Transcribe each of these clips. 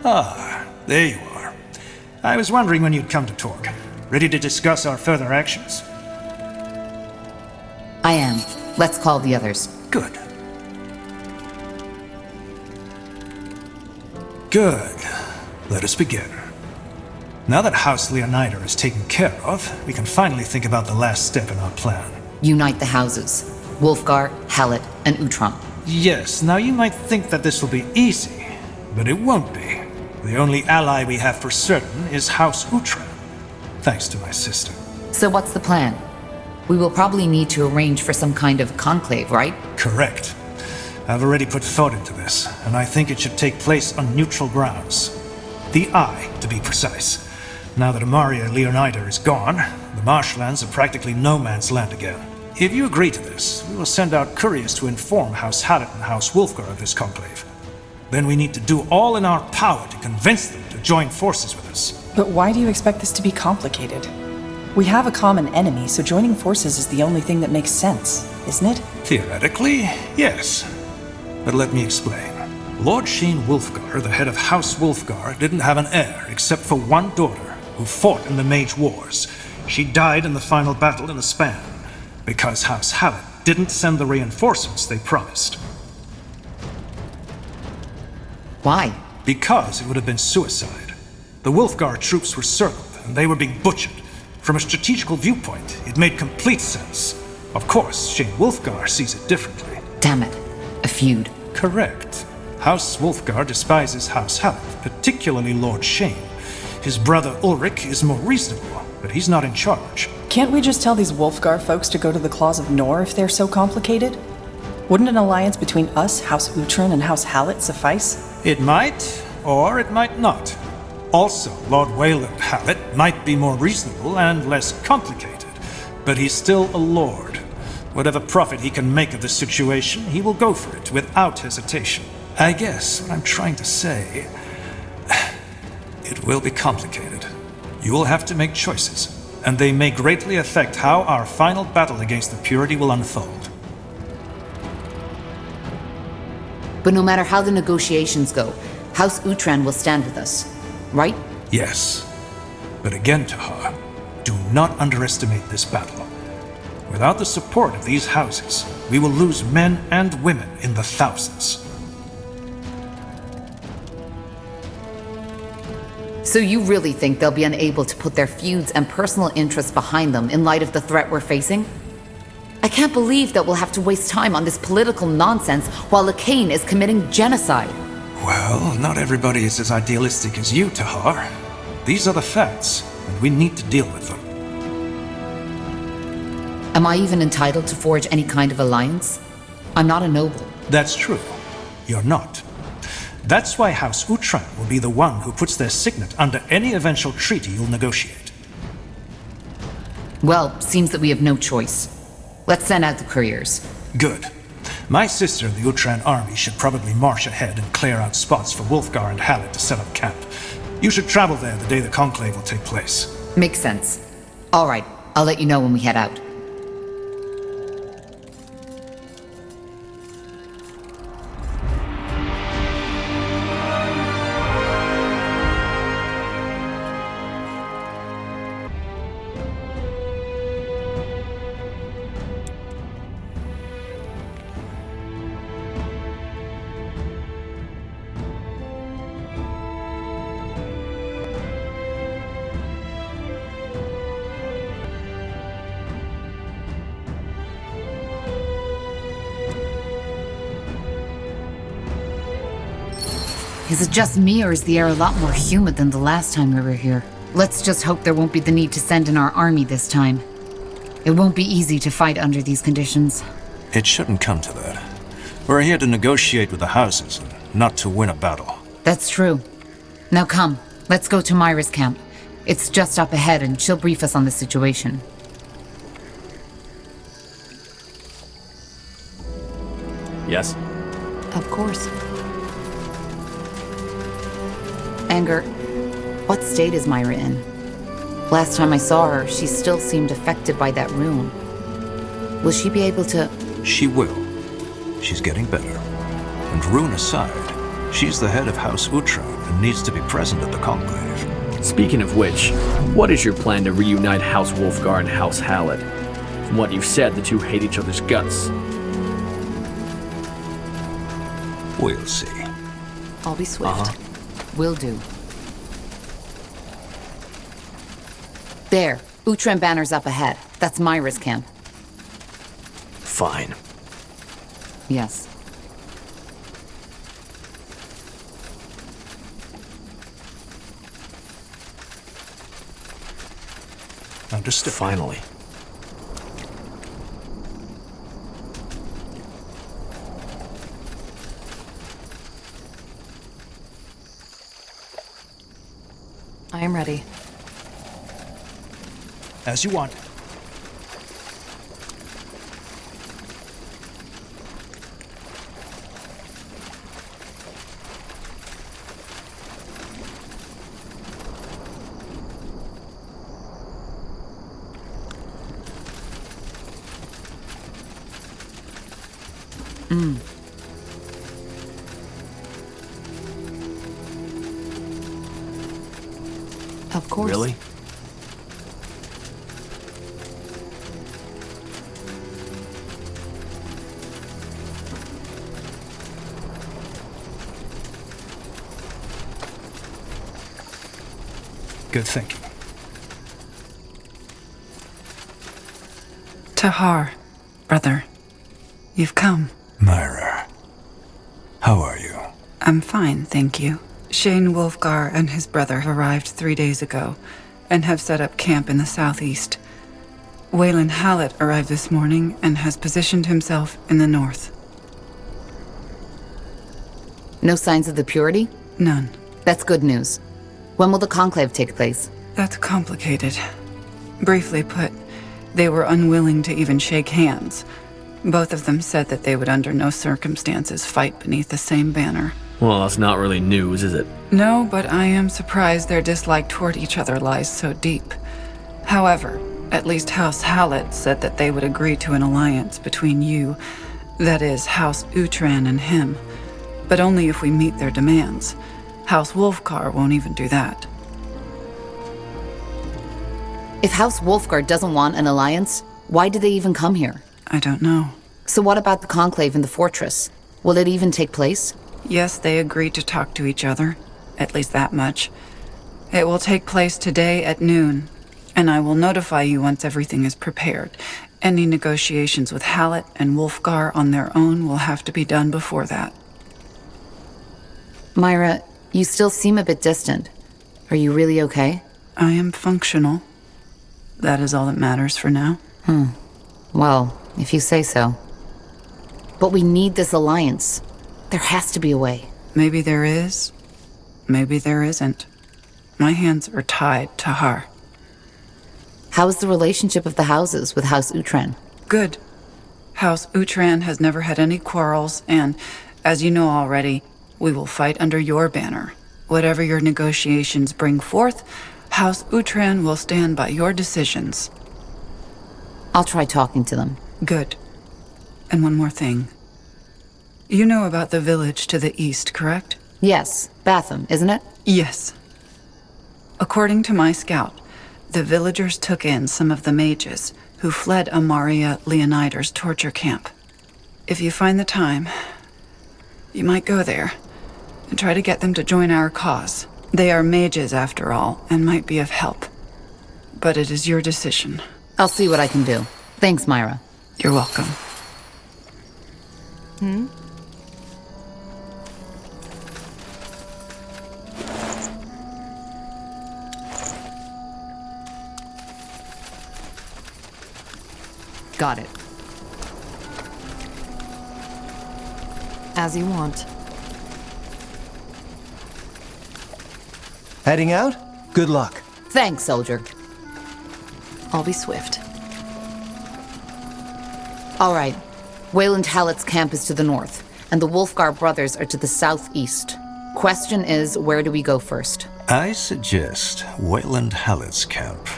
Ah, there you are. I was wondering when you'd come to talk. Ready to discuss our further actions? I am. Let's call the others. Good. Good. Let us begin. Now that House Leonider is taken care of, we can finally think about the last step in our plan. Unite the houses. Wulfgar, Hallett, and Utron. Yes, now you might think that this will be easy, but it won't be. The only ally we have for certain is House Utron, thanks to my sister. So what's the plan? We will probably need to arrange for some kind of conclave, right? Correct. I've already put thought into this, and I think it should take place on neutral grounds. The Eye, to be precise. Now that Amaria Leonider is gone, the marshlands are practically no man's land again. If you agree to this, we will send out couriers to inform House Hallett and House Wulfgar of this conclave. Then we need to do all in our power to convince them to join forces with us. But why do you expect this to be complicated? We have a common enemy, so joining forces is the only thing that makes sense, isn't it? Theoretically, yes. But let me explain. Lord Shane Wulfgar, the head of House Wulfgar, didn't have an heir except for one daughter, who fought in the Mage Wars. She died in the final battle in the span, because House Hallett didn't send the reinforcements they promised. Why? Because it would have been suicide. The Wulfgar troops were circled, and they were being butchered. From a strategical viewpoint, it made complete sense. Of course, Shane Wulfgar sees it differently. Damn it. A feud. Correct. House Wulfgar despises House Hallett, particularly Lord Shane. His brother Ulrich is more reasonable, but he's not in charge. Can't we just tell these Wulfgar folks to go to the Claws of Nor if they're so complicated? Wouldn't an alliance between us, House Utron, and House Hallett suffice? It might, or it might not. Also, Lord Wayland Hallett might be more reasonable and less complicated, but he's still a lord. Whatever profit he can make of the situation, he will go for it without hesitation. I guess what I'm trying to say, it will be complicated. You will have to make choices, and they may greatly affect how our final battle against the Purity will unfold. But no matter how the negotiations go, House Utran will stand with us, right? Yes. But again, Tahar, do not underestimate this battle. Without the support of these houses, we will lose men and women in the thousands. So you really think they'll be unable to put their feuds and personal interests behind them in light of the threat we're facing? I can't believe that we'll have to waste time on this political nonsense while Lacane is committing genocide. Well, not everybody is as idealistic as you, Tahar. These are the facts, and we need to deal with them. Am I even entitled to forge any kind of alliance? I'm not a noble. That's true. You're not. That's why House Utran will be the one who puts their signet under any eventual treaty you'll negotiate. Well, seems that we have no choice. Let's send out the couriers. Good. My sister and the Utran army should probably march ahead and clear out spots for Wulfgar and Hallett to set up camp. You should travel there the day the conclave will take place. Makes sense. All right, I'll let you know when we head out. Is it just me, or is the air a lot more humid than the last time we were here? Let's just hope there won't be the need to send in our army this time. It won't be easy to fight under these conditions. It shouldn't come to that. We're here to negotiate with the houses, and not to win a battle. That's true. Now come, let's go to Myra's camp. It's just up ahead, and she'll brief us on the situation. Yes? Of course. Anger, what state is Myra in? Last time I saw her, she still seemed affected by that rune. Will she be able to... She will. She's getting better. And rune aside, She's the head of House Utran and needs to be present at the conclave. Speaking of which, what is your plan to reunite House Wolfgar and House Hallett? From what you've said, the two hate each other's guts. We'll see. I'll be swift. Will do. There. Utran banner's up ahead. That's Myra's camp. Fine. Yes. Understood. Finally. I am ready. As you want. Of course. Really? Good thinking. Tahar, brother, you've come. Myra, how are you? I'm fine, thank you. Shane Wolfgar and his brother arrived 3 days ago and have set up camp in the southeast. Waylon Hallett arrived this morning and has positioned himself in the north. No signs of the Purity? None. That's good news. When will the conclave take place? That's complicated. Briefly put, they were unwilling to even shake hands. Both of them said that they would under no circumstances fight beneath the same banner. Well, that's not really news, is it? No, but I am surprised their dislike toward each other lies so deep. However, at least House Hallett said that they would agree to an alliance between you, that is, House Utran and him, but only if we meet their demands. House Wolfgar won't even do that. If House Wolfgar doesn't want an alliance, why did they even come here? I don't know. So what about the conclave in the fortress? Will it even take place? Yes, they agreed to talk to each other, at least that much. It will take place today at noon, and I will notify you once everything is prepared. Any negotiations with Hallett and Wolfgar on their own will have to be done before that. Myra, you still seem a bit distant. Are you really okay? I am functional. That is all that matters for now. Well, if you say so. But we need this alliance. There has to be a way. Maybe there is, maybe there isn't. My hands are tied, Tahar. How is the relationship of the houses with House Utran? Good. House Utran has never had any quarrels, and, as you know already, we will fight under your banner. Whatever your negotiations bring forth, House Utran will stand by your decisions. I'll try talking to them. Good. And one more thing. You know about the village to the east, correct? Yes, Batham, isn't it? Yes. According to my scout, the villagers took in some of the mages who fled Amaria Leonider's torture camp. If you find the time, you might go there and try to get them to join our cause. They are mages, after all, and might be of help. But it is your decision. I'll see what I can do. Thanks, Myra. You're welcome. Got it. As you want. Heading out? Good luck. Thanks, soldier. I'll be swift. All right. Wayland Hallett's camp is to the north, and the Wolfgar brothers are to the southeast. Question is, where do we go first? I suggest Wayland Hallett's camp.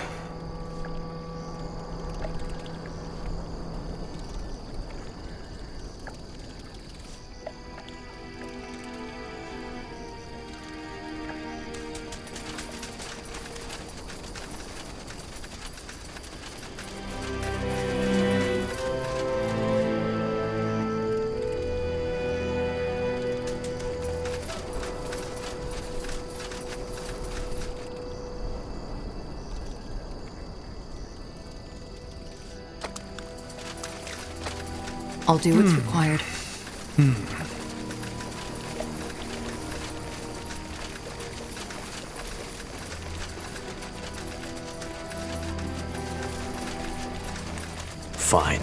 I'll do what's required. Fine.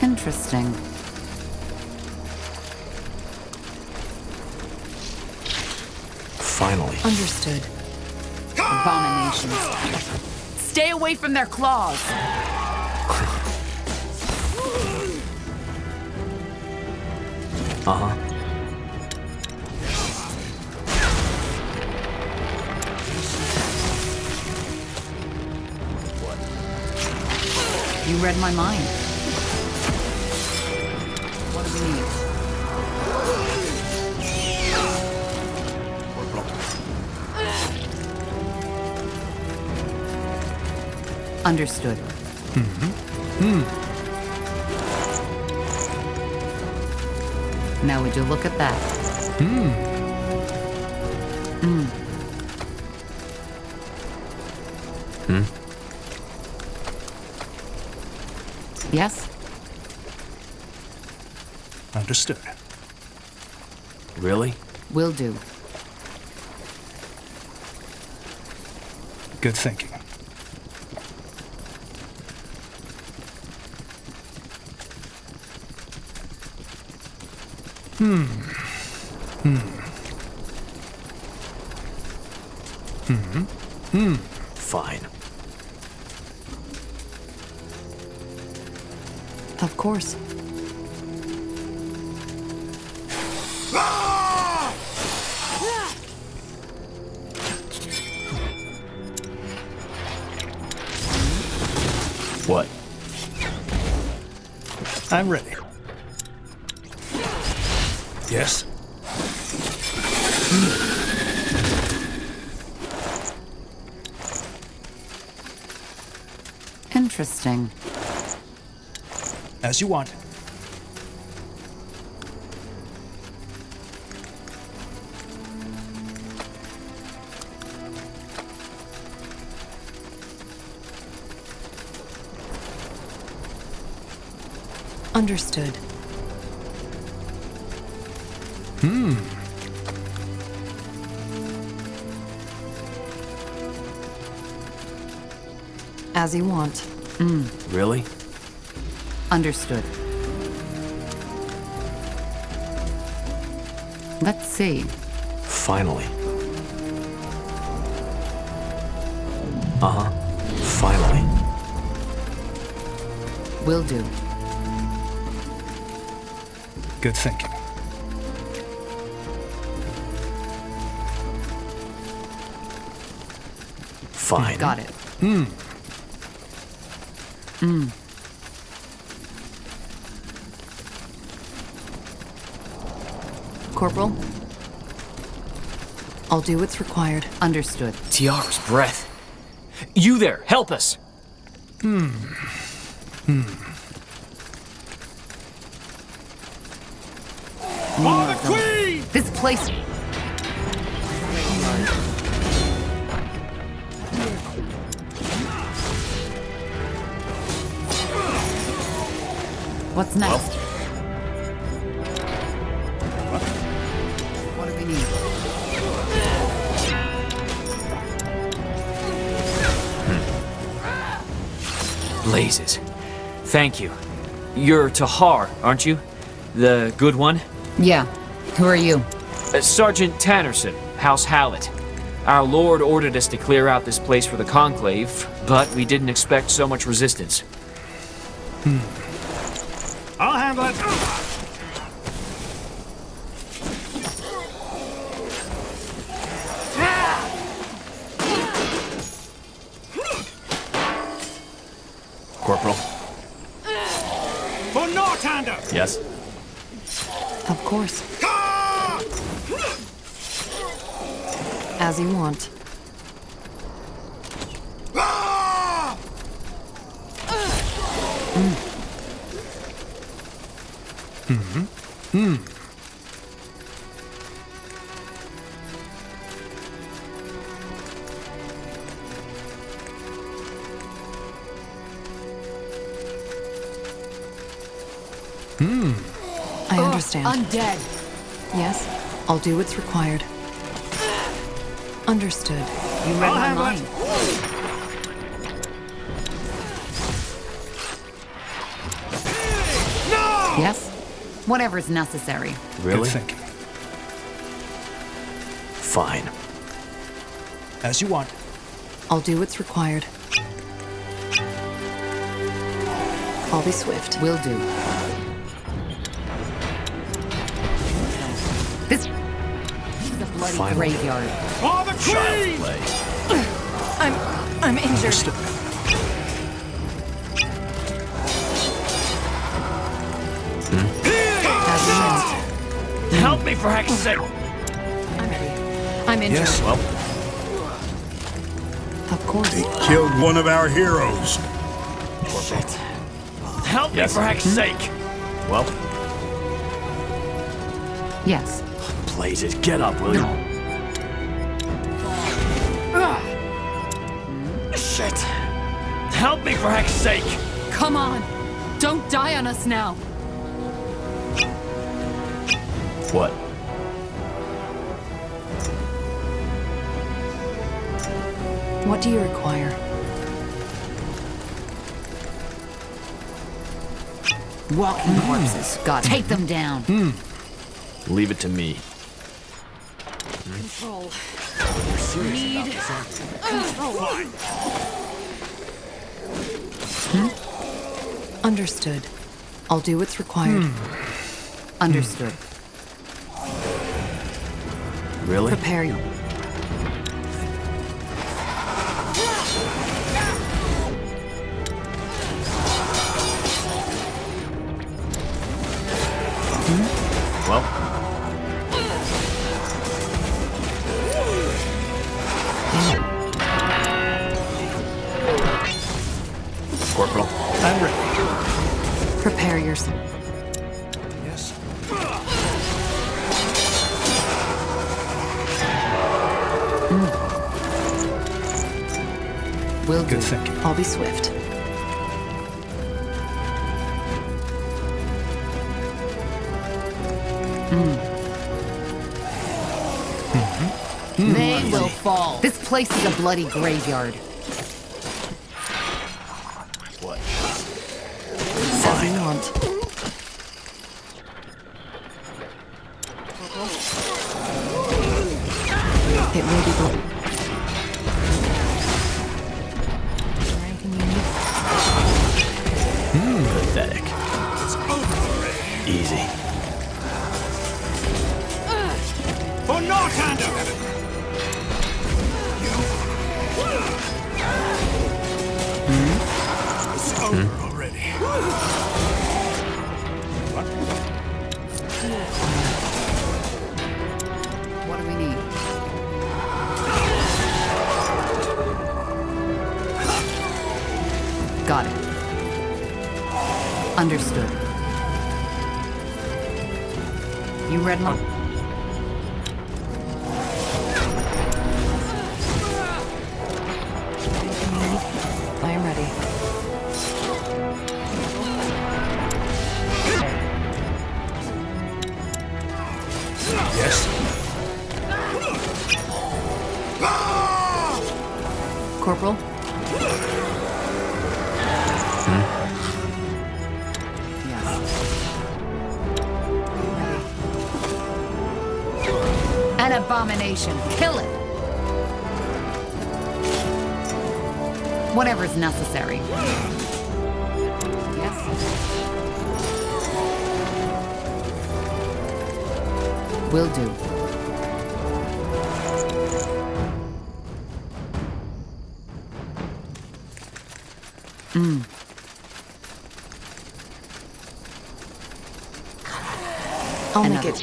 Interesting. Finally. Understood. Abominations. Stay away from their claws! Uh-huh. You read my mind. What do we need? Understood. Now would you look at that? Yes? Understood. Really? Will do. Good thinking. Fine. Of course. What? I'm ready. Yes? Interesting. As you want. Understood. As you want. Really? Understood. Let's see. Finally. Uh-huh. Finally. Will do. Good thinking. Fine. Got it. Corporal? I'll do what's required. Understood. Tiara's breath. You there, help us! This place. What's next? What do we need? Blazes. Thank you. You're Tahar, aren't you? The good one? Yeah. Who are you? Sergeant Tannerson, House Hallett. Our lord ordered us to clear out this place for the Conclave, but we didn't expect so much resistance. I'll handle it. Corporal? For Northander! Yes? Of course. As you want. understand. Undead! Yes, I'll do what's required. Understood. You read my mind. Yes? Whatever's necessary. Really? Good thinking. Fine. As you want. I'll do what's required. I'll be swift. Will do. This is a bloody Finally. graveyard. Child's play. I'm injured. As you meant. Help me for heck's sake! I'm ready. I'm injured. Yes. Well, Of course. Killed one of our heroes. help me for heck's sake! Well, Yes. blazes, get up, will you? Shit! Help me for heck's sake! Come on! Don't die on us now! What? What do you require? Walking corpses. God, take them down. Leave it to me. Control. Need control. Understood. I'll do what's required. Understood. Really? Prepare you. Well, Corporal. I'm ready. Prepare yourself. Yes. Will do. Good thinking. I'll be swift. They will fall. This place is a bloody graveyard. What? As you want. It will be good. Anything you need? Pathetic. Easy. For Northander! It's over already. What do we need? Got it. Understood. You read my... I am ready. Yes. Corporal? An abomination. Kill it. Whatever's necessary. Yes. Will do. I'll make Another. it.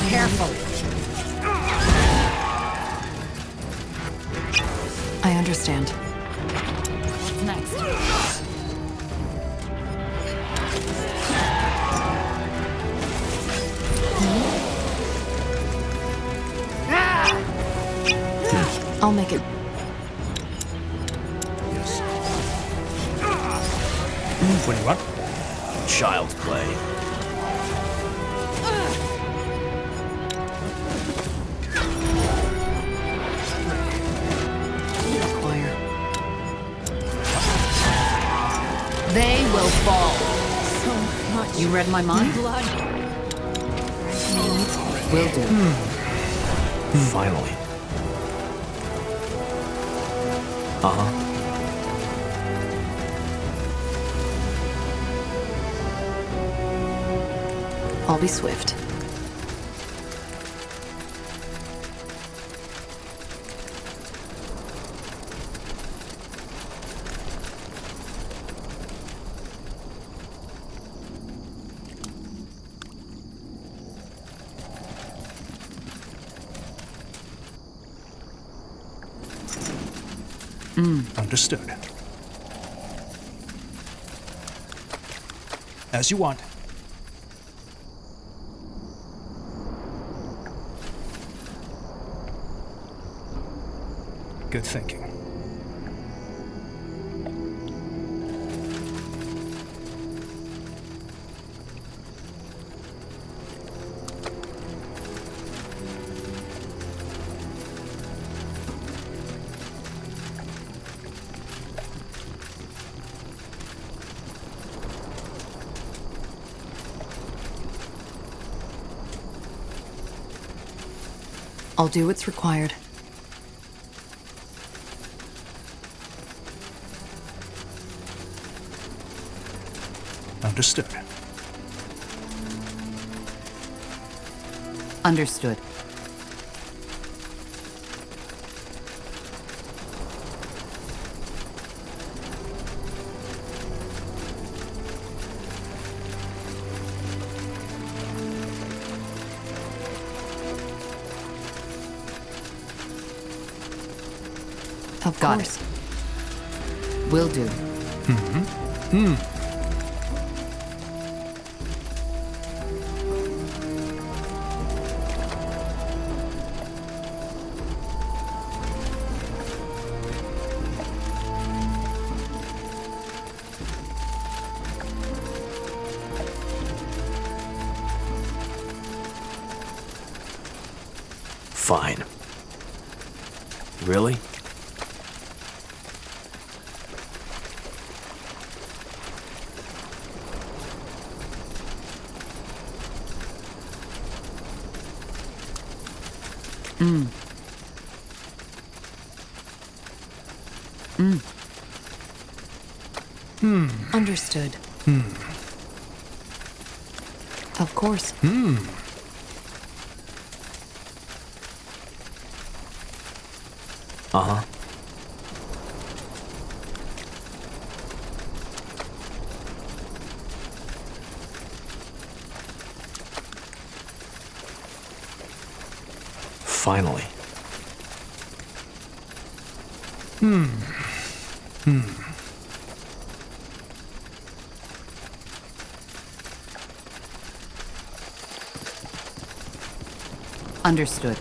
Careful. I understand. What's next? I'll make it. Yes. What do you want? Child's play. You read my mind? Will do. Finally. Uh-huh. I'll be swift. Understood. As you want. Good thinking. I'll do what's required. Understood. Understood. Of Got course. Will do. Fine. Really? Understood. Of course. Uh-huh. Finally. Understood.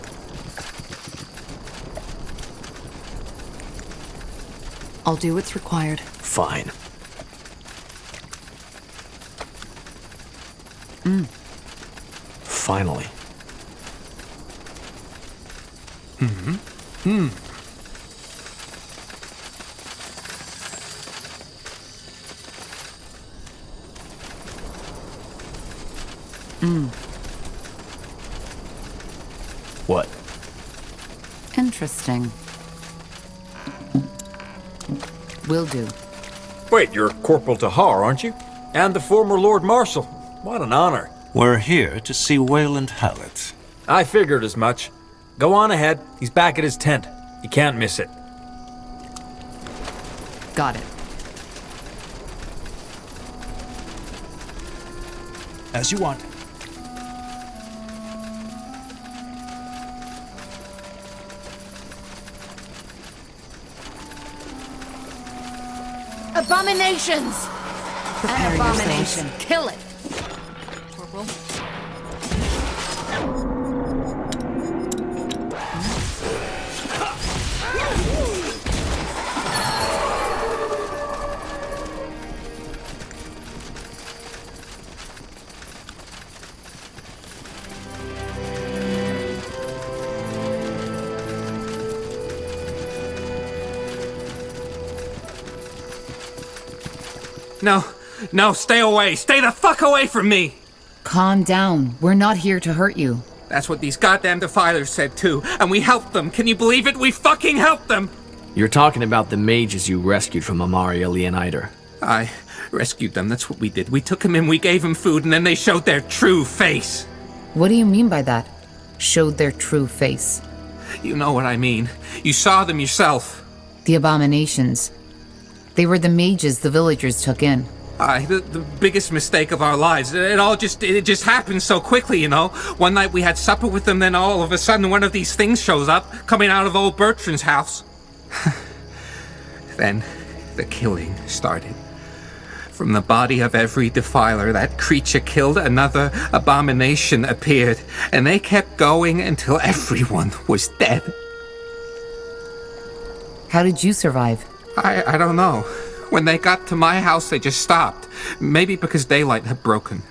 I'll do what's required. Fine. Finally. What? Interesting. Will do. Wait, you're Corporal Tahar, aren't you? And the former Lord Marshal. What an honor. We're here to see Wayland Hallett. I figured as much. Go on ahead. He's back at his tent. You can't miss it. Got it. As you want. Abominations! Prepare An abomination. yourselves. Kill it. Corporal. No, No, stay away. Stay the fuck away from me! Calm down. We're not here to hurt you. That's what these goddamn defilers said too, and we helped them. Can you believe it? We fucking helped them! You're talking about the mages you rescued from Amaria Leonider. I rescued them, that's what we did. We took them in, we gave them food, and then they showed their true face. What do you mean by that? Showed their true face. You know what I mean. You saw them yourself. The abominations. They were the mages the villagers took in. The biggest mistake of our lives. It just happened so quickly, you know. One night we had supper with them, then all of a sudden one of these things shows up, coming out of old Bertrand's house. Then the killing started. From the body of every defiler that creature killed, another abomination appeared, and they kept going until everyone was dead. How did you survive? I don't know. When they got to my house, they just stopped. Maybe because daylight had broken.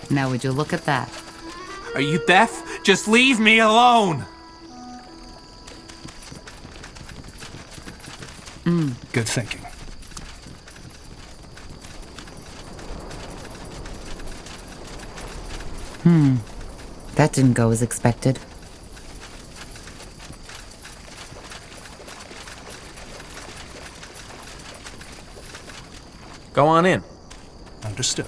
Now would you look at that? Are you deaf? Just leave me alone! Good thinking. That didn't go as expected. Go on in. Understood.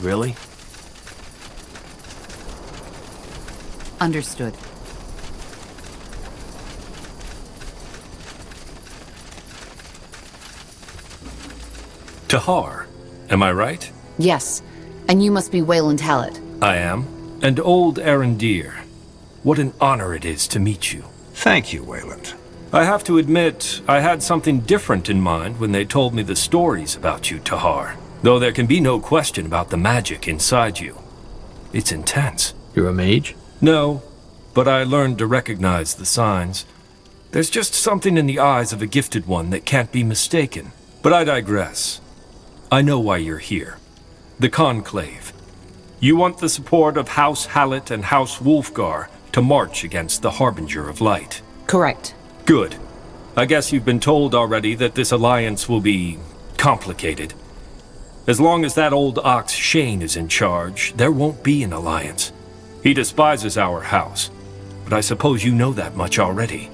Really? Understood. Tahar, am I right? Yes, and you must be Wayland Hallett. I am. And old Arendir. What an honor it is to meet you. Thank you, Wayland. I have to admit, I had something different in mind when they told me the stories about you, Tahar. Though there can be no question about the magic inside you. It's intense. You're a mage? No, but I learned to recognize the signs. There's just something in the eyes of a gifted one that can't be mistaken. But I digress. I know why you're here. The Conclave. You want the support of House Hallett and House Wulfgar to march against the Harbinger of Light. Correct. Good. I guess you've been told already that this alliance will be complicated. As long as that old ox Shane is in charge, there won't be an alliance. He despises our house, but I suppose you know that much already.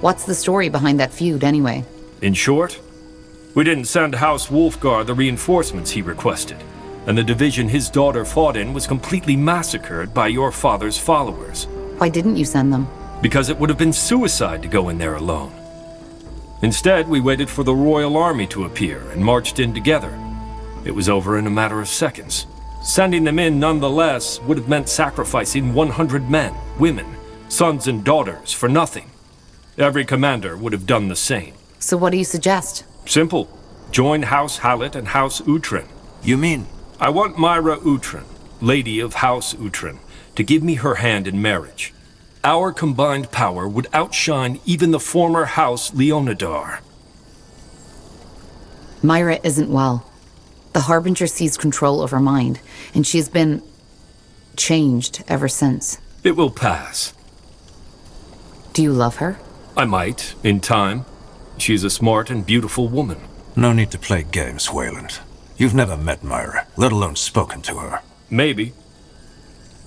What's the story behind that feud, anyway? In short, we didn't send House Wulfgar the reinforcements he requested, and the division his daughter fought in was completely massacred by your father's followers. Why didn't you send them? Because it would have been suicide to go in there alone. Instead, we waited for the Royal Army to appear and marched in together. It was over in a matter of seconds. Sending them in nonetheless would have meant sacrificing 100 men, women, sons and daughters for nothing. Every commander would have done the same. So what do you suggest? Simple. Join House Hallett and House Uhtred. You mean? I want Myra Uhtred, Lady of House Uhtred, to give me her hand in marriage. Our combined power would outshine even the former House Leonidar. Myra isn't well. The Harbinger seized control of her mind, and she's been changed ever since. It will pass. Do you love her? I might, in time. She's a smart and beautiful woman. No need to play games, Wayland. You've never met Myra, let alone spoken to her. Maybe.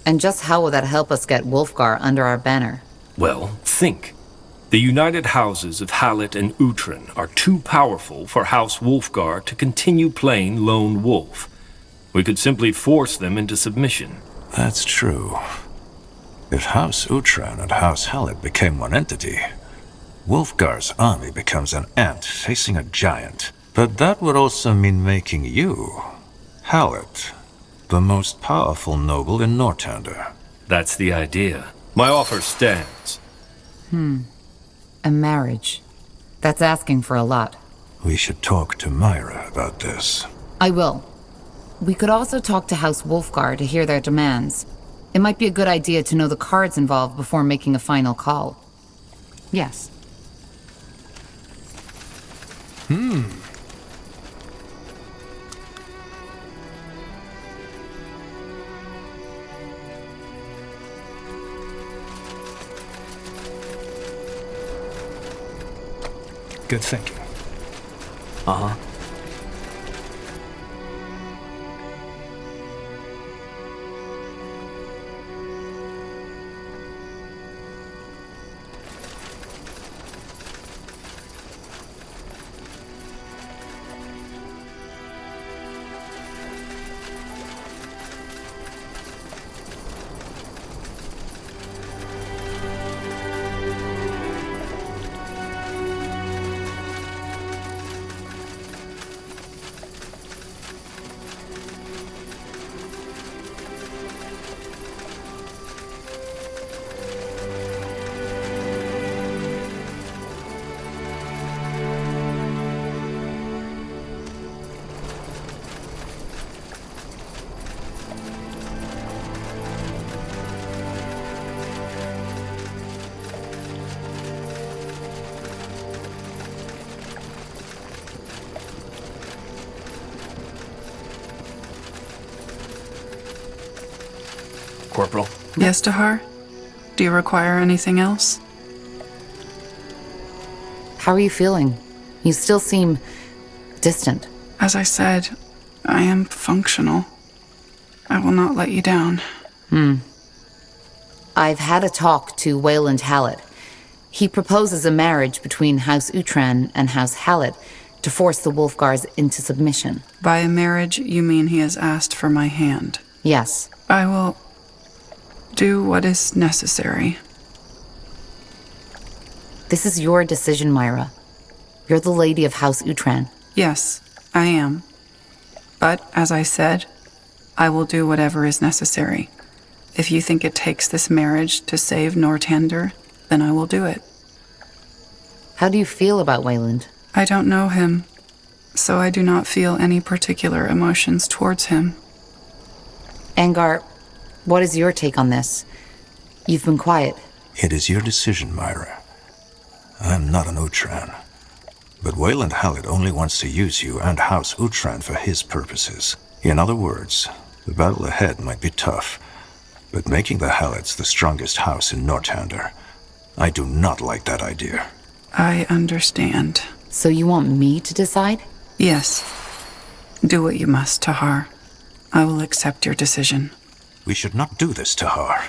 And just how will that help us get Wulfgar under our banner? Well, think. The united houses of Hallett and Uhtred are too powerful for House Wulfgar to continue playing lone wolf. We could simply force them into submission. That's true. If House Uhtred and House Hallett became one entity, Wulfgar's army becomes an ant facing a giant. But that would also mean making you, Hallett, the most powerful noble in Northander. That's the idea. My offer stands. A marriage. That's asking for a lot. We should talk to Myra about this. I will. We could also talk to House Wulfgar to hear their demands. It might be a good idea to know the cards involved before making a final call. Yes. good thinking. Uh-huh. Corporal? Yes, Dahar? Do you require anything else? How are you feeling? You still seem distant. As I said, I am functional. I will not let you down. I've had a talk to Wayland Hallett. He proposes a marriage between House Utran and House Hallett to force the Wolfgars into submission. By a marriage, you mean he has asked for my hand? Yes. I will do what is necessary. This is your decision, Myra. You're the lady of House Utran. Yes, I am. But, as I said, I will do whatever is necessary. If you think it takes this marriage to save Nortander, then I will do it. How do you feel about Wayland? I don't know him, so I do not feel any particular emotions towards him. Angar, what is your take on this? You've been quiet. It is your decision, Myra. I am not an Utran. But Wayland Hallett only wants to use you and House Utran for his purposes. In other words, the battle ahead might be tough, but making the Halletts the strongest house in Nortander, I do not like that idea. I understand. So you want me to decide? Yes. Do what you must, Tahar. I will accept your decision. We should not do this, Tahar.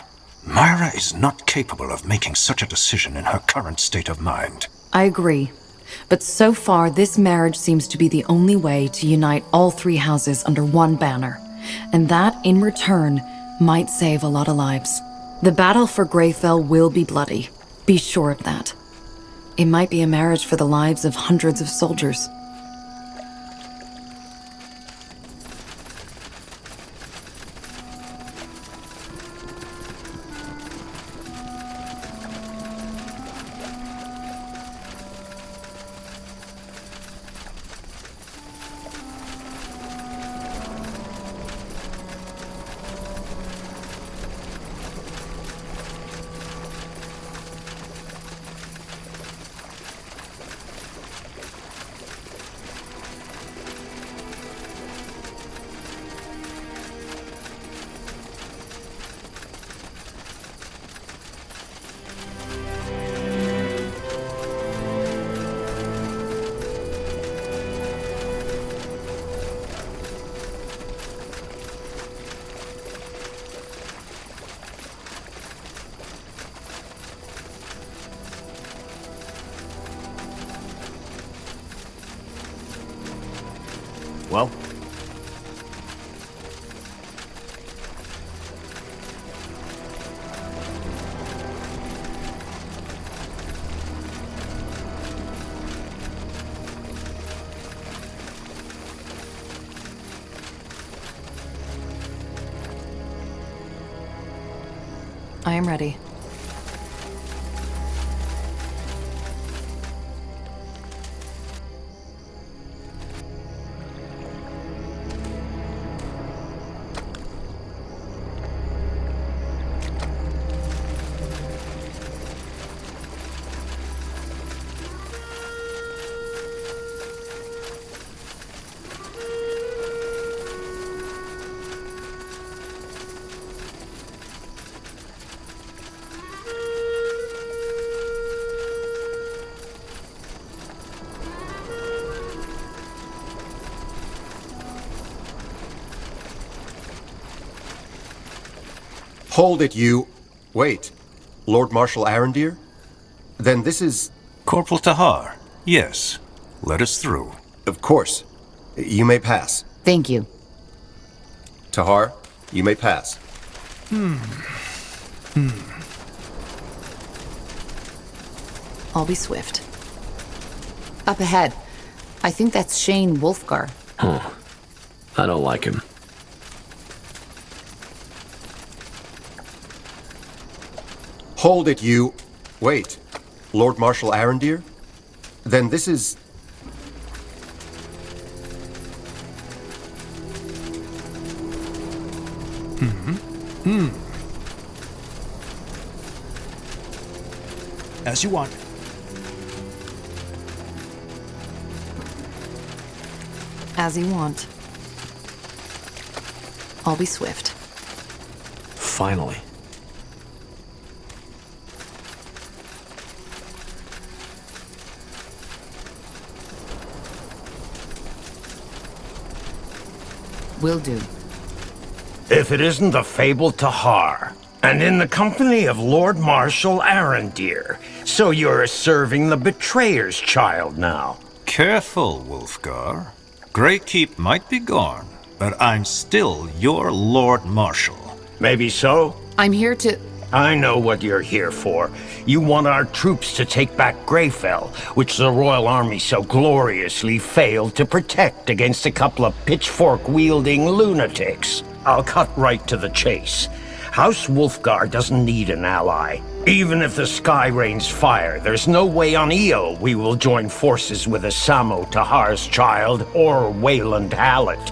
Myra is not capable of making such a decision in her current state of mind. I agree. But so far, this marriage seems to be the only way to unite all three houses under one banner. And that, in return, might save a lot of lives. The battle for Greyfell will be bloody. Be sure of that. It might be a marriage for the lives of hundreds of soldiers. Well? I am ready. Hold it, you... Wait. Lord Marshal Arendir? Then this is... Corporal Tahar, yes. Let us through. Of course. You may pass. Thank you. Tahar, you may pass. I'll be swift. Up ahead. I think that's Shane Wolfgar. Huh. I don't like him. Hold it, you... Wait. Lord Marshal Arendir? Then this is... As you want. As you want. I'll be swift. Finally. Will do. If it isn't the fabled Tahar, and in the company of Lord Marshal Arendir, so you're serving the betrayer's child now. Careful, Wolfgar. Greykeep might be gone, but I'm still your Lord Marshal. Maybe so. I'm here to... I know what you're here for. You want our troops to take back Greyfell, which the Royal Army so gloriously failed to protect against a couple of pitchfork-wielding lunatics. I'll cut right to the chase. House Wolfgar doesn't need an ally. Even if the sky rains fire, there's no way on Io we will join forces with Asamo Tahar's child or Wayland Hallett.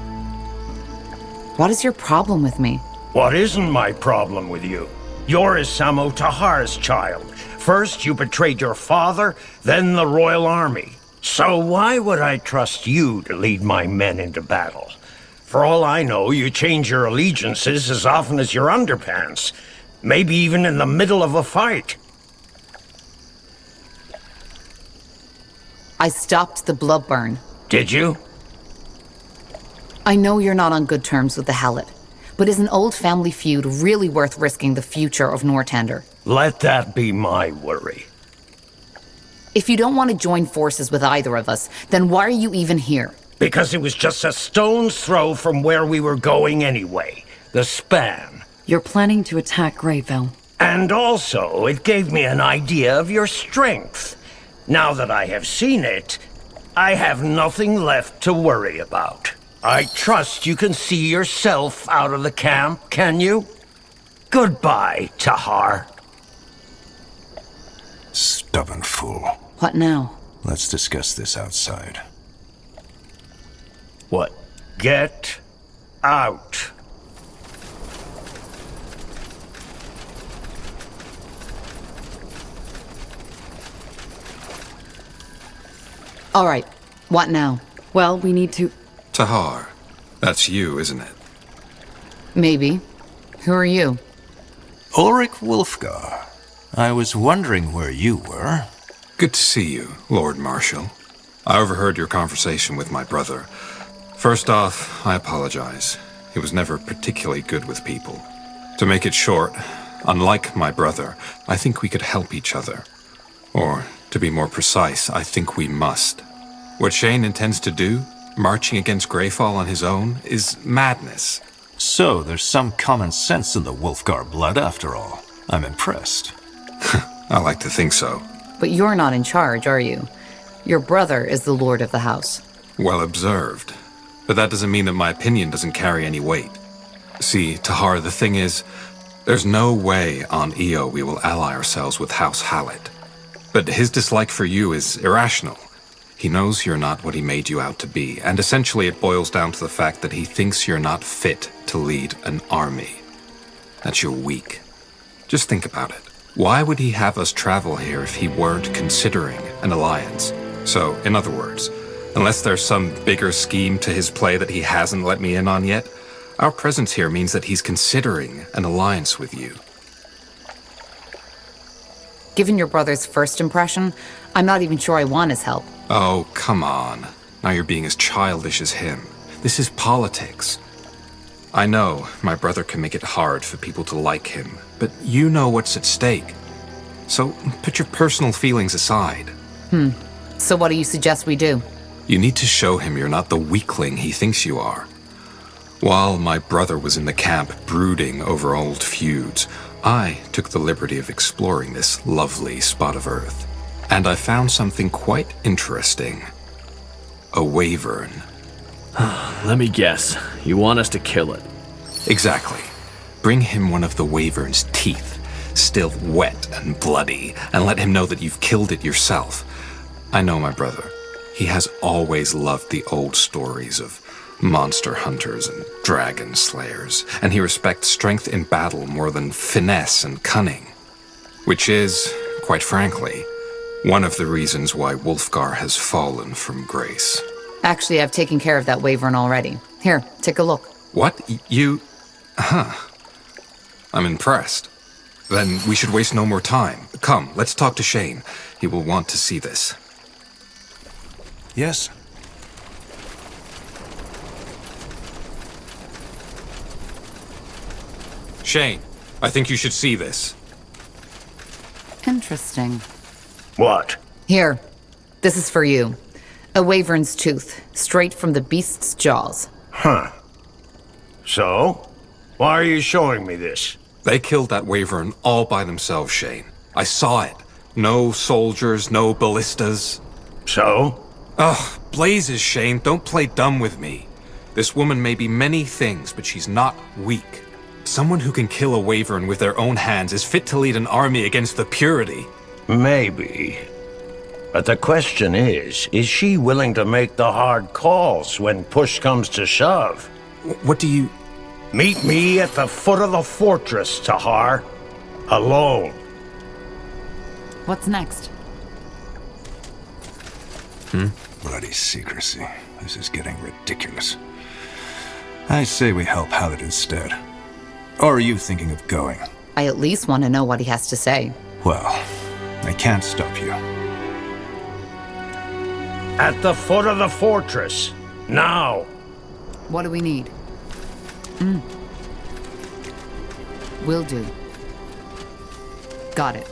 What is your problem with me? What isn't my problem with you? You're Asamo Tahar's child. First you betrayed your father, then the Royal Army. So why would I trust you to lead my men into battle? For all I know, you change your allegiances as often as your underpants. Maybe even in the middle of a fight. I stopped the blood burn. Did you? I know you're not on good terms with the Hallett, but is an old family feud really worth risking the future of Northander? Let that be my worry. If you don't want to join forces with either of us, then why are you even here? Because it was just a stone's throw from where we were going anyway. The span. You're planning to attack Greyfell. And also, it gave me an idea of your strength. Now that I have seen it, I have nothing left to worry about. I trust you can see yourself out of the camp, can you? Goodbye, Tahar. Stubborn fool. What now? Let's discuss this outside. What? Get out. All right. What now? Well, we need to... Tahar. That's you, isn't it? Maybe. Who are you? Ulrich Wolfgar. I was wondering where you were. Good to see you, Lord Marshal. I overheard your conversation with my brother. First off, I apologize. He was never particularly good with people. To make it short, unlike my brother, I think we could help each other. Or, to be more precise, I think we must. What Shane intends to do, marching against Greyfall on his own, is madness. So there's some common sense in the Wolfgar blood after all. I'm impressed. I like to think so. But you're not in charge, are you? Your brother is the lord of the house. Well observed. But that doesn't mean that my opinion doesn't carry any weight. See, Tahar, the thing is, there's no way on Io we will ally ourselves with House Hallett. But his dislike for you is irrational. He knows you're not what he made you out to be, and essentially it boils down to the fact that he thinks you're not fit to lead an army. That you're weak. Just think about it. Why would he have us travel here if he weren't considering an alliance? So, in other words, unless there's some bigger scheme to his play that he hasn't let me in on yet, our presence here means that he's considering an alliance with you. Given your brother's first impression, I'm not even sure I want his help. Oh, come on. Now you're being as childish as him. This is politics. I know my brother can make it hard for people to like him, but you know what's at stake. So put your personal feelings aside. So what do you suggest we do? You need to show him you're not the weakling he thinks you are. While my brother was in the camp brooding over old feuds, I took the liberty of exploring this lovely spot of earth. And I found something quite interesting. A wyvern. Let me guess. You want us to kill it? Exactly. Bring him one of the wyvern's teeth, still wet and bloody, and let him know that you've killed it yourself. I know my brother. He has always loved the old stories of monster hunters and dragon slayers, and he respects strength in battle more than finesse and cunning. Which is, quite frankly, one of the reasons why Wulfgar has fallen from grace. Actually, I've taken care of that wyvern already. Here, take a look. What? You... Huh. I'm impressed. Then we should waste no more time. Come, let's talk to Shane. He will want to see this. Yes? Shane, I think you should see this. Interesting. What? Here, this is for you. A wyvern's tooth, straight from the beast's jaws. Huh. So? Why are you showing me this? They killed that wyvern all by themselves, Shane. I saw it. No soldiers, no ballistas. So? Ugh, blazes, Shane. Don't play dumb with me. This woman may be many things, but she's not weak. Someone who can kill a wyvern with their own hands is fit to lead an army against the purity. Maybe. But the question is she willing to make the hard calls when push comes to shove? What do you... Meet me at the foot of the fortress, Tahar. Alone. What's next? Bloody secrecy. This is getting ridiculous. I say we help Hallett instead. Or are you thinking of going? I at least want to know what he has to say. Well, I can't stop you. At the foot of the fortress. Now. What do we need? Will do. Got it.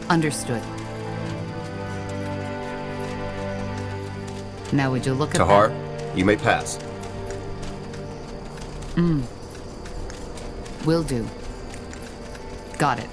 Understood. Now would you look at Tahar, that? you may pass. Will do. Got it.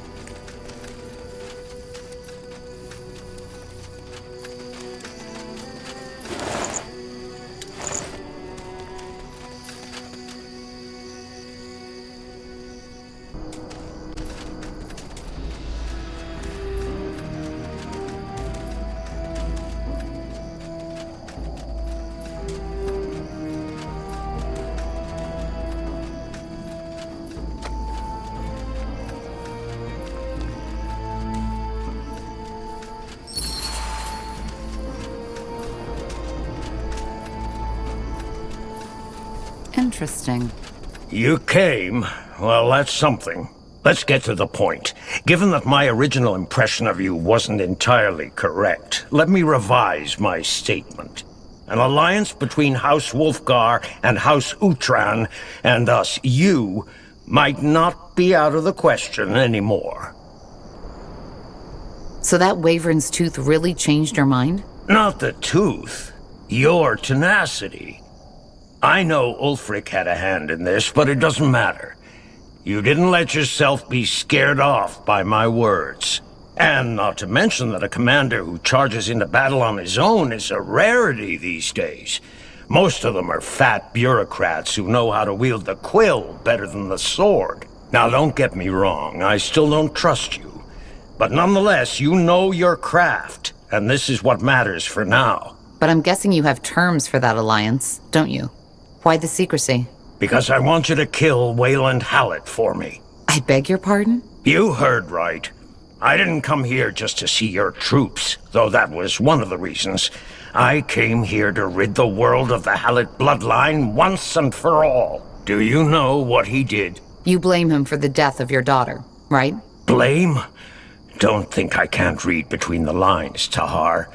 Interesting. You came. Well, that's something. Let's get to the point. Given that my original impression of you wasn't entirely correct, let me revise my statement. An alliance between House Wulfgar and House Uhtran, and thus you, might not be out of the question anymore. So that wyvern's tooth really changed your mind? Not the tooth. Your tenacity. I know Ulfric had a hand in this, but it doesn't matter. You didn't let yourself be scared off by my words. And not to mention that a commander who charges into battle on his own is a rarity these days. Most of them are fat bureaucrats who know how to wield the quill better than the sword. Now don't get me wrong, I still don't trust you. But nonetheless, you know your craft, and this is what matters for now. But I'm guessing you have terms for that alliance, don't you? Why the secrecy? Because I want you to kill Wayland Hallett for me. I beg your pardon? You heard right. I didn't come here just to see your troops, though that was one of the reasons. I came here to rid the world of the Hallett bloodline once and for all. Do you know what he did? You blame him for the death of your daughter, right? Blame? Don't think I can't read between the lines, Tahar.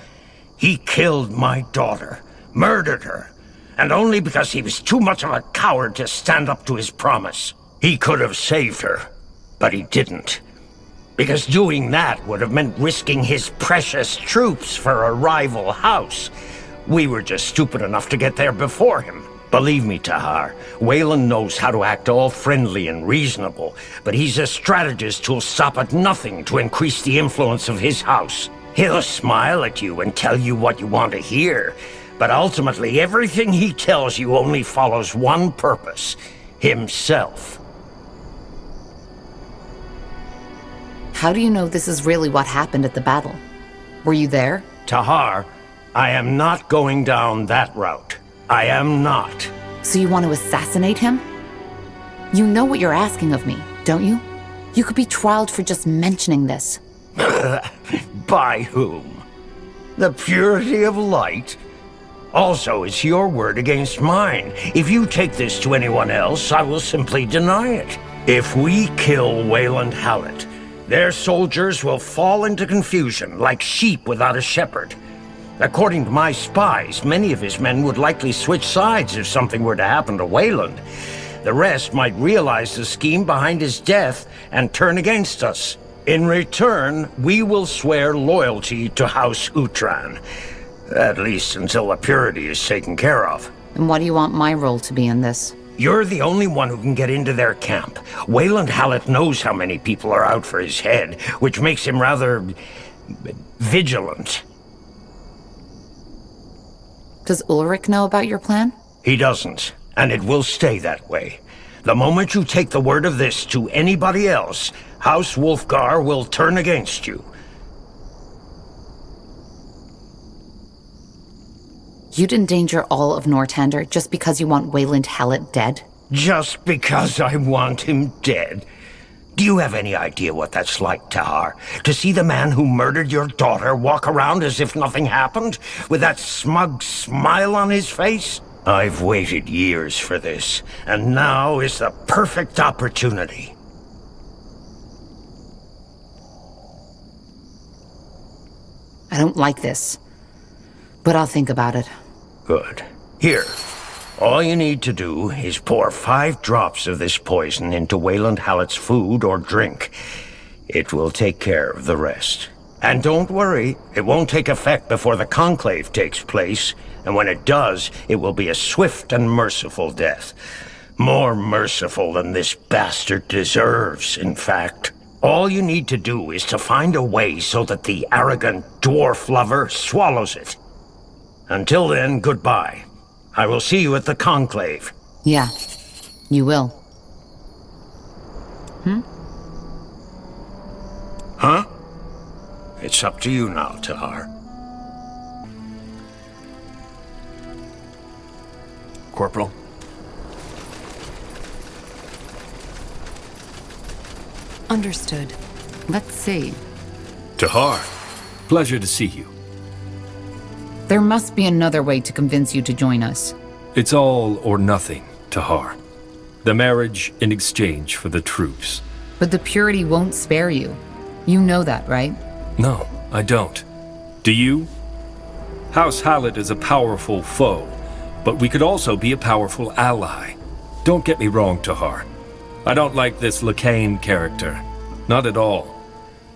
He killed my daughter, murdered her, and only because he was too much of a coward to stand up to his promise. He could have saved her, but he didn't. Because doing that would have meant risking his precious troops for a rival house. We were just stupid enough to get there before him. Believe me, Tahar, Wayland knows how to act all friendly and reasonable, but he's a strategist who'll stop at nothing to increase the influence of his house. He'll smile at you and tell you what you want to hear, but ultimately everything he tells you only follows one purpose: himself. How do you know this is really what happened at the battle? Were you there? Tahar, I am not going down that route. I am not. So you want to assassinate him? You know what you're asking of me, don't you? You could be trialed for just mentioning this. By whom? The purity of light? Also, it's your word against mine. If you take this to anyone else, I will simply deny it. If we kill Wayland Hallett, their soldiers will fall into confusion like sheep without a shepherd. According to my spies, many of his men would likely switch sides if something were to happen to Wayland. The rest might realize the scheme behind his death and turn against us. In return, we will swear loyalty to House Utran. At least until the purity is taken care of. And what do you want my role to be in this? You're the only one who can get into their camp. Wayland Hallett knows how many people are out for his head, which makes him rather vigilant. Does Ulrich know about your plan? He doesn't, and it will stay that way. The moment you take the word of this to anybody else, House Wolfgar will turn against you. You'd endanger all of Northander just because you want Wayland Hallett dead? Just because I want him dead? Do you have any idea what that's like, Tahar? To see the man who murdered your daughter walk around as if nothing happened, with that smug smile on his face? I've waited years for this, and now is the perfect opportunity. I don't like this, but I'll think about it. Good. Here. All you need to do is pour 5 drops of this poison into Wayland Hallett's food or drink. It will take care of the rest. And don't worry, it won't take effect before the conclave takes place, and when it does, it will be a swift and merciful death. More merciful than this bastard deserves, in fact. All you need to do is to find a way so that the arrogant dwarf lover swallows it. Until then, goodbye. I will see you at the conclave. Yeah, you will. Huh? It's up to you now, Tahar. Corporal? Understood. Let's see. Tahar, pleasure to see you. There must be another way to convince you to join us. It's all or nothing, Tahar. The marriage in exchange for the troops. But the purity won't spare you. You know that, right? No, I don't. Do you? House Hallett is a powerful foe, but we could also be a powerful ally. Don't get me wrong, Tahar. I don't like this Lacane character. Not at all.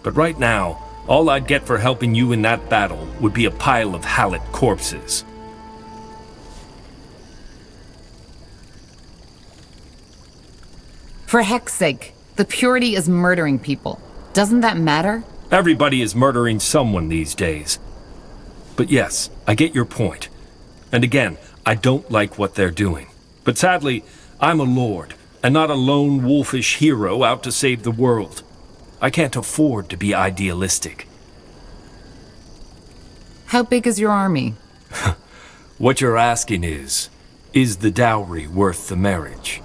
But right now, all I'd get for helping you in that battle would be a pile of Hallett corpses. For heck's sake, the purity is murdering people. Doesn't that matter? Everybody is murdering someone these days. But yes, I get your point. And again, I don't like what they're doing. But sadly, I'm a lord, and not a lone wolfish hero out to save the world. I can't afford to be idealistic. How big is your army? What you're asking is the dowry worth the marriage?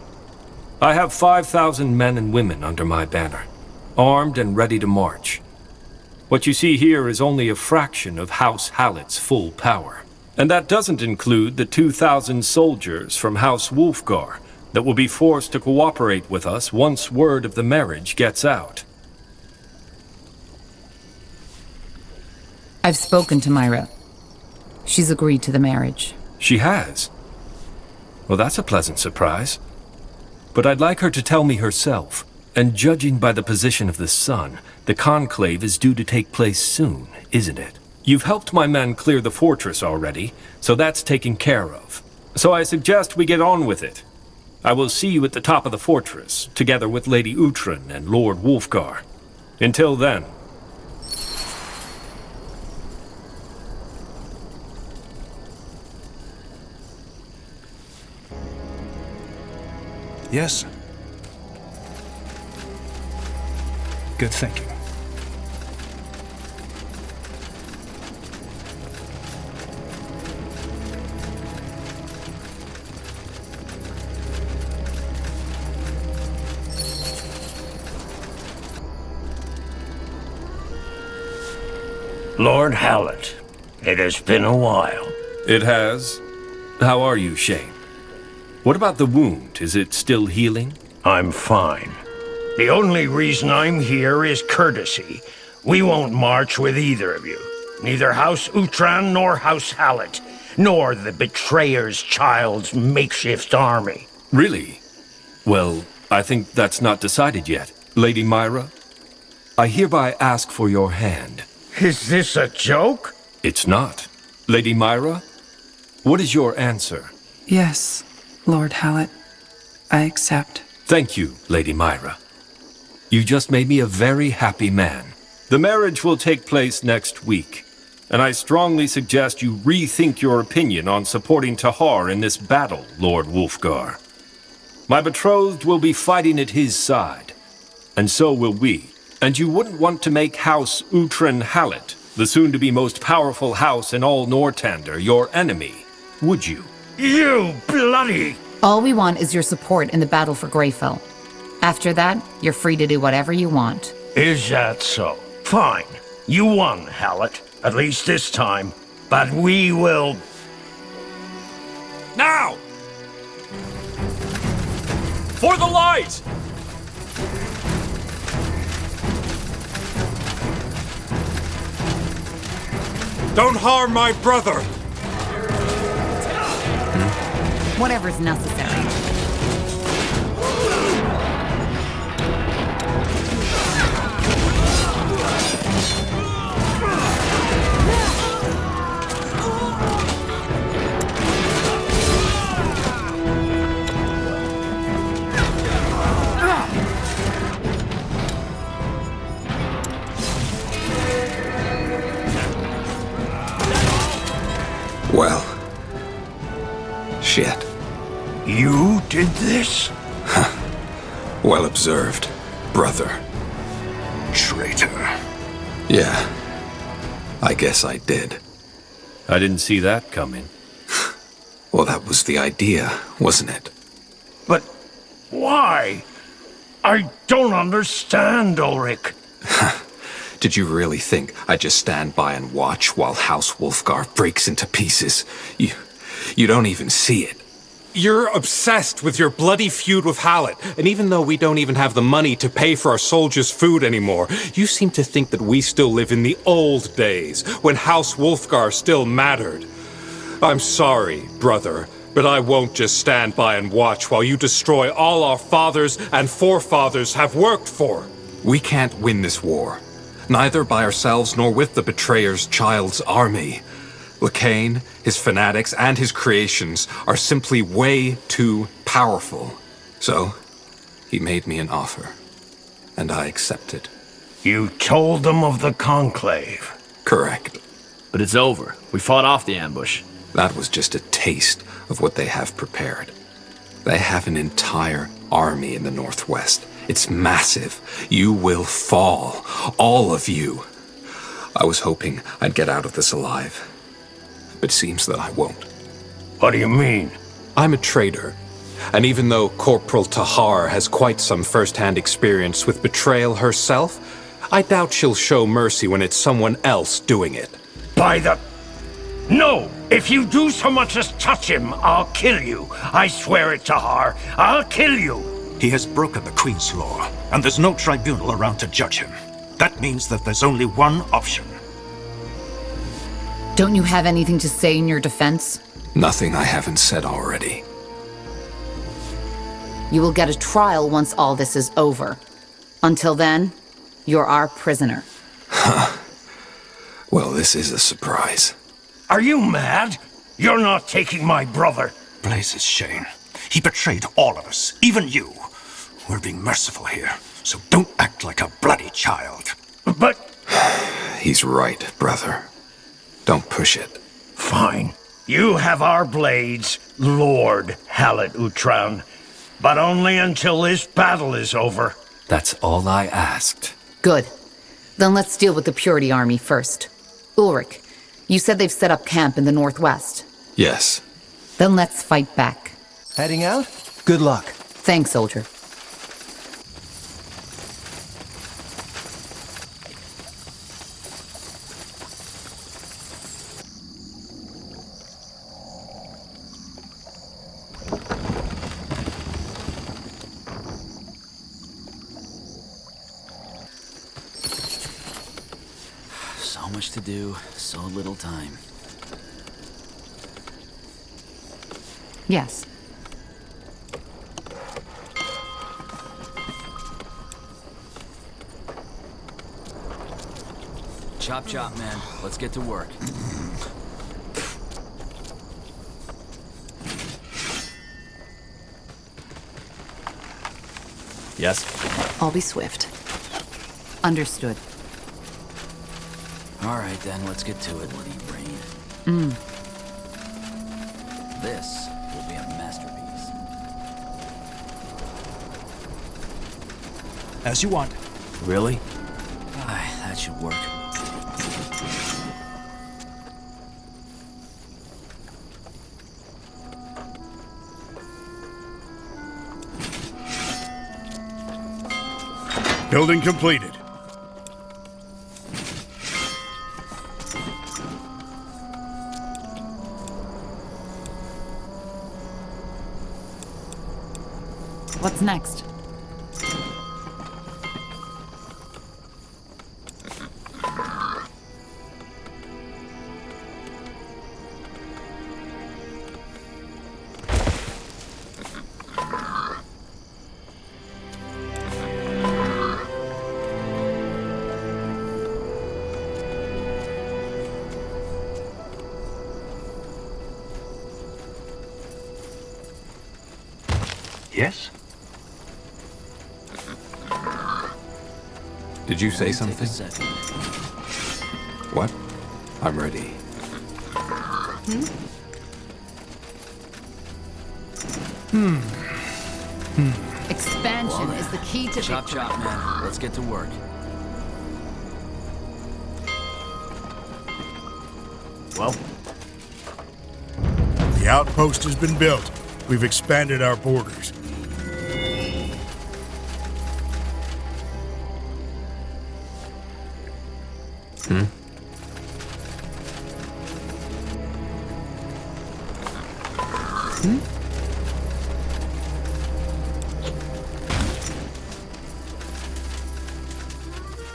I have 5,000 men and women under my banner, armed and ready to march. What you see here is only a fraction of House Hallett's full power. And that doesn't include the 2,000 soldiers from House Wolfgar that will be forced to cooperate with us once word of the marriage gets out. I've spoken to Myra. She's agreed to the marriage. She has? Well, that's a pleasant surprise. But I'd like her to tell me herself. And judging by the position of the sun, the conclave is due to take place soon, isn't it? You've helped my men clear the fortress already, so that's taken care of. So I suggest we get on with it. I will see you at the top of the fortress, together with Lady Uhtred and Lord Wulfgar. Until then. Yes. Good thinking. Lord Hallett, it has been a while. It has. How are you, Shane? What about the wound? Is it still healing? I'm fine. The only reason I'm here is courtesy. We won't march with either of you. Neither House Uhtred nor House Hallett, nor the Betrayer's Child's makeshift army. Really? Well, I think that's not decided yet. Lady Myra, I hereby ask for your hand. Is this a joke? It's not. Lady Myra, what is your answer? Yes, Lord Hallett. I accept. Thank you, Lady Myra. You just made me a very happy man. The marriage will take place next week, and I strongly suggest you rethink your opinion on supporting Tahar in this battle, Lord Wulfgar. My betrothed will be fighting at his side, and so will we. And you wouldn't want to make House Uhtred Hallett, the soon-to-be most powerful house in all Northander, your enemy, would you? You bloody... All we want is your support in the battle for Greyfell. After that, you're free to do whatever you want. Is that so? Fine. You won, Hallett. At least this time. But we will... Now! For the light! Don't harm my brother! Whatever's necessary. Well, shit. You did this? Well observed, brother. Traitor. Yeah, I guess I did. I didn't see that coming. Well, that was the idea, wasn't it? But why? I don't understand, Ulrich. Did you really think I'd just stand by and watch while House Wulfgar breaks into pieces? You don't even see it. You're obsessed with your bloody feud with Hallett, and even though we don't even have the money to pay for our soldiers' food anymore, you seem to think that we still live in the old days, when House Wulfgar still mattered. I'm sorry, brother, but I won't just stand by and watch while you destroy all our fathers and forefathers have worked for. We can't win this war. Neither by ourselves nor with the Betrayer's Child's army. Lacane, his fanatics, and his creations are simply way too powerful. So, he made me an offer, and I accepted. You told them of the Conclave? Correct. But it's over. We fought off the ambush. That was just a taste of what they have prepared. They have an entire army in the northwest. It's massive. You will fall. All of you. I was hoping I'd get out of this alive. But seems that I won't. What do you mean? I'm a traitor. And even though Corporal Tahar has quite some first-hand experience with betrayal herself, I doubt she'll show mercy when it's someone else doing it. By the... No! If you do so much as touch him, I'll kill you. I swear it, Tahar. I'll kill you. He has broken the Queen's law, and there's no tribunal around to judge him. That means that there's only one option. Don't you have anything to say in your defense? Nothing I haven't said already. You will get a trial once all this is over. Until then, you're our prisoner. Well, this is a surprise. Are you mad? You're not taking my brother. Blazes, Shane. He betrayed all of us, even you. We're being merciful here, so don't act like a bloody child. But... He's right, brother. Don't push it. Fine. You have our blades, Lord Hallet Utran. But only until this battle is over. That's all I asked. Good. Then let's deal with the Purity Army first. Ulrich, you said they've set up camp in the northwest. Yes. Then let's fight back. Heading out? Good luck. Thanks, soldier. So much to do, so little time. Yes. Chop chop, man. Let's get to work. Yes? I'll be swift. Understood. All right, then, let's get to it, Bloody Brain. This will be a masterpiece. As you want. Really? Aye, that should work. Building completed. What's next? Yes? Did you say something? What? I'm ready. Expansion is the key to Chop victory. chop, man. Let's get to work. Well? The outpost has been built. We've expanded our borders.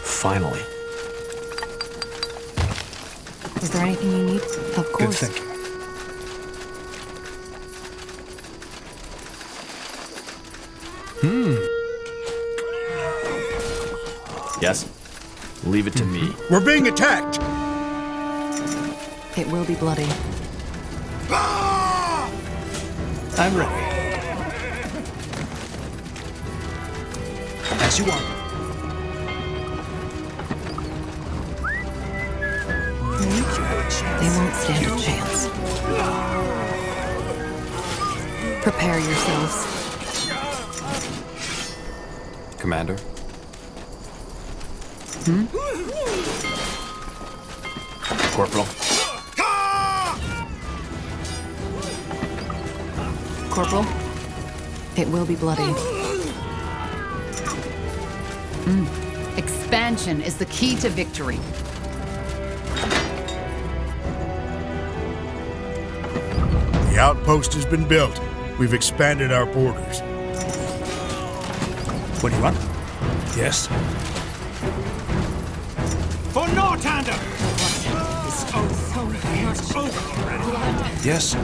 Finally. Is there anything you need? Of Good course. thinking. Yes? Leave it to me. We're being attacked! It will be bloody. I'm ready. As you want. They won't stand a chance. Prepare yourselves. Commander? Corporal. Corporal, it will be bloody. Expansion is the key to victory. The outpost has been built. We've expanded our borders. What do you want? Yes? For Northander! So Yes?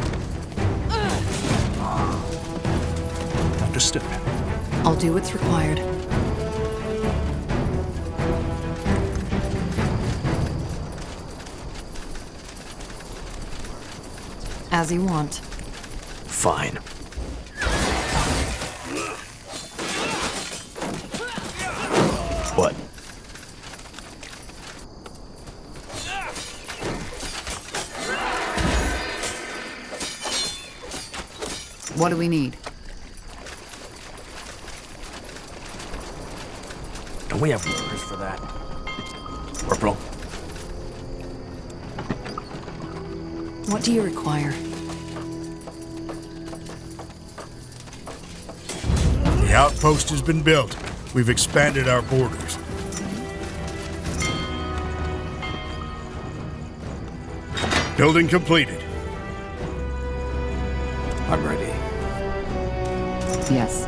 Understood. I'll do what's required. As you want. Fine. What? What do we need? Don't we have orders for that? Corporal? What do you require? The outpost has been built. We've expanded our borders. Building completed. I'm ready. Yes.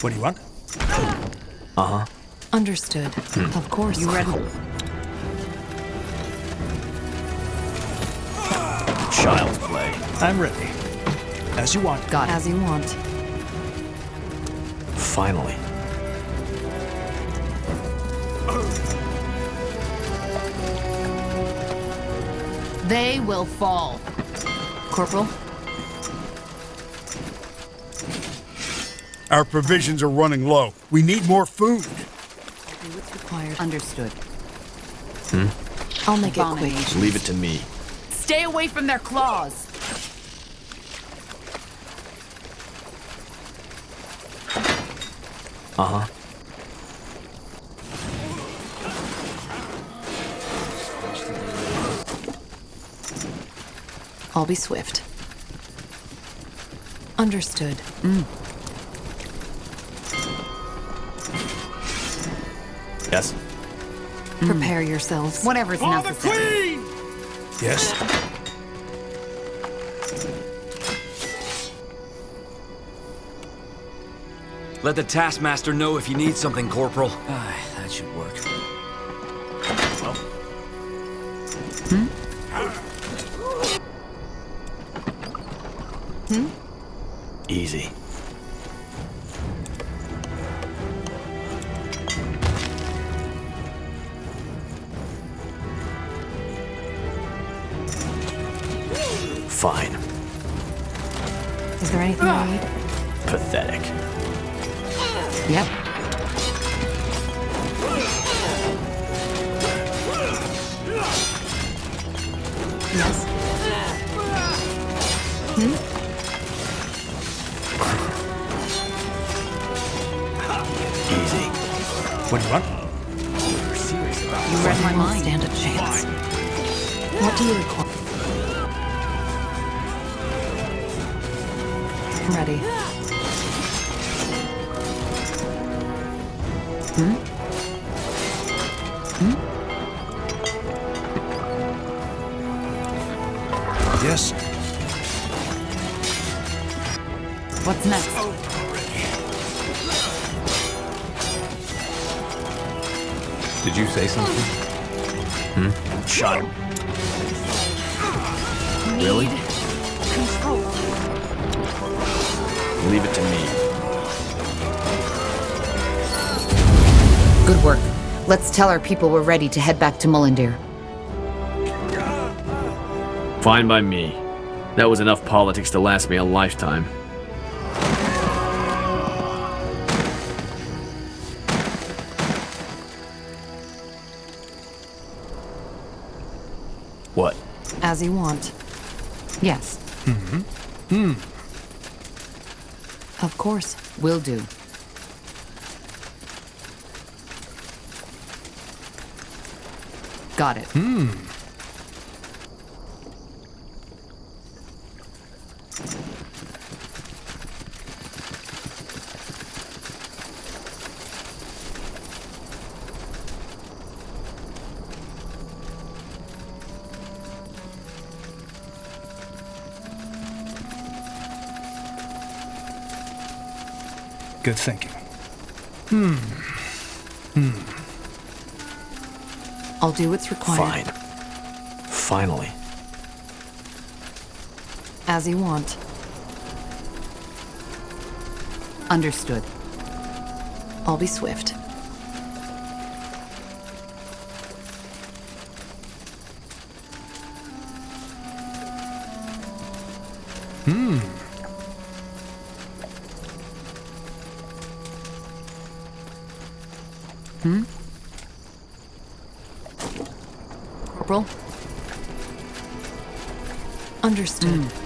What do you want? Uh-huh. Understood. Of course. You ready? Child's play. I'm ready. As you want. Got it. As you want. Finally. They will fall. Corporal? Our provisions are running low. We need more food. I'll do what's required. Understood. I'll make it quick. Leave it to me. Stay away from their claws. Uh-huh. I'll be swift. Understood. Yes? Prepare yourselves. Whatever's necessary. Yes? Let the taskmaster know if you need something, Corporal. That should work. Easy. Fine. Is there anything I need? Pathetic. Yep. Yes. Easy. What do you want? You're serious about You read my I won't mind. stand a chance. What do you require? I'm ready. Yes? What's next? Did you say something? Shut him. Really? Control. Leave it to me. Good work. Let's tell our people we're ready to head back to Mullendeer. Fine by me. That was enough politics to last me a lifetime. What? As you want. Yes. Of course. Will do. Got it. Good thinking. I'll do what's required. Fine. Finally. As you want. Understood. I'll be swift. Corporal? Understood.